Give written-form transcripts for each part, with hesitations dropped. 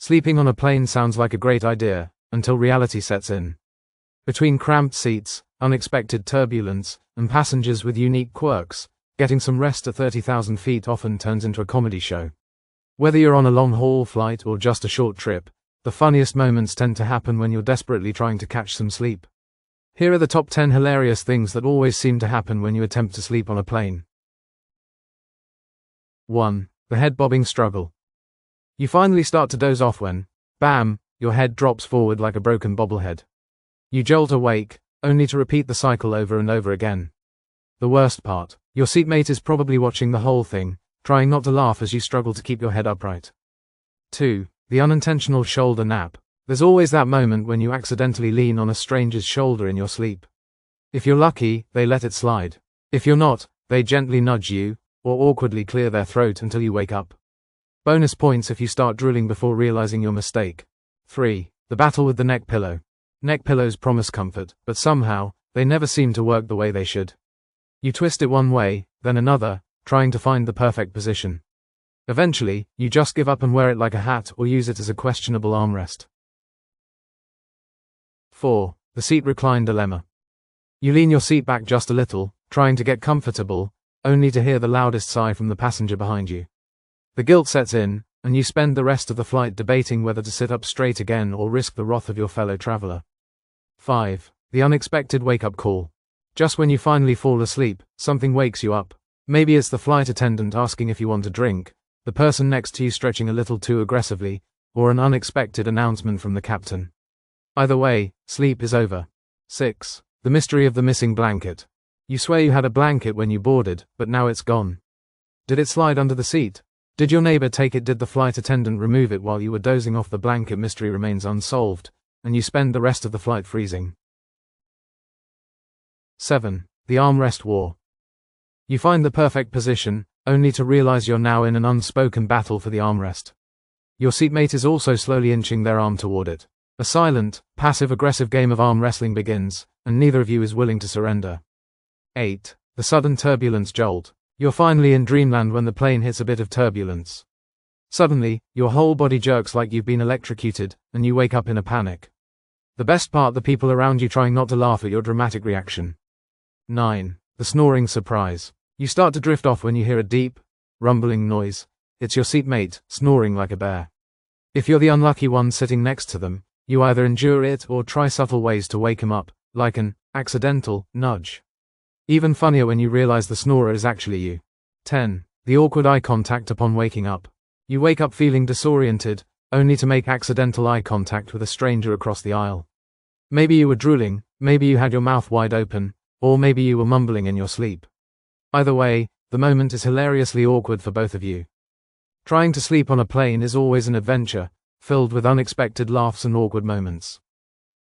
Sleeping on a plane sounds like a great idea, until reality sets in. Between cramped seats, unexpected turbulence, and passengers with unique quirks, getting some rest at 30,000 feet often turns into a comedy show. Whether you're on a long-haul flight or just a short trip, the funniest moments tend to happen when you're desperately trying to catch some sleep. Here are the top 10 hilarious things that always seem to happen when you attempt to sleep on a plane. 1. The head-bobbing struggle. You finally start to doze off when, bam, your head drops forward like a broken bobblehead. You jolt awake, only to repeat the cycle over and over again. The worst part, your seatmate is probably watching the whole thing, trying not to laugh as you struggle to keep your head upright. 2. The unintentional shoulder nap. There's always that moment when you accidentally lean on a stranger's shoulder in your sleep. If you're lucky, they let it slide. If you're not, they gently nudge you, or awkwardly clear their throat until you wake up. Bonus points if you start drooling before realizing your mistake. 3. The battle with the neck pillow. Neck pillows promise comfort, but somehow, they never seem to work the way they should. You twist it one way, then another, trying to find the perfect position. Eventually, you just give up and wear it like a hat or use it as a questionable armrest. 4. The seat recline dilemma. You lean your seat back just a little, trying to get comfortable, only to hear the loudest sigh from the passenger behind you. The guilt sets in, and you spend the rest of the flight debating whether to sit up straight again or risk the wrath of your fellow traveler. 5. The unexpected wake-up call. Just when you finally fall asleep, something wakes you up. Maybe it's the flight attendant asking if you want a drink, the person next to you stretching a little too aggressively, or an unexpected announcement from the captain. Either way, sleep is over. 6. The mystery of the missing blanket. You swear you had a blanket when you boarded, but now it's gone. Did it slide under the seat? Did your neighbor take it? Did the flight attendant remove it while you were dozing off? The blanket mystery remains unsolved, and you spend the rest of the flight freezing. 7. The armrest war. You find the perfect position, only to realize you're now in an unspoken battle for the armrest. Your seatmate is also slowly inching their arm toward it. A silent, passive-aggressive game of arm wrestling begins, and neither of you is willing to surrender. 8. The sudden turbulence jolt. You're finally in dreamland when the plane hits a bit of turbulence. Suddenly, your whole body jerks like you've been electrocuted, and you wake up in a panic. The best part, the people around you trying not to laugh at your dramatic reaction. 9. The snoring surprise. You start to drift off when you hear a deep, rumbling noise. It's your seatmate, snoring like a bear. If you're the unlucky one sitting next to them, you either endure it or try subtle ways to wake him up, like an accidental nudge. Even funnier when you realize the snorer is actually you. 10. The awkward eye contact upon waking up. You wake up feeling disoriented, only to make accidental eye contact with a stranger across the aisle. Maybe you were drooling, maybe you had your mouth wide open, or maybe you were mumbling in your sleep. Either way, the moment is hilariously awkward for both of you. Trying to sleep on a plane is always an adventure, filled with unexpected laughs and awkward moments.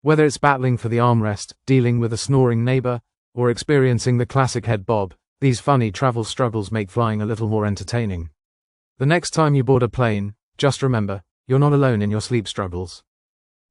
Whether it's battling for the armrest, dealing with a snoring neighbor, or experiencing the classic head bob, these funny travel struggles make flying a little more entertaining. The next time you board a plane, just remember, you're not alone in your sleep struggles.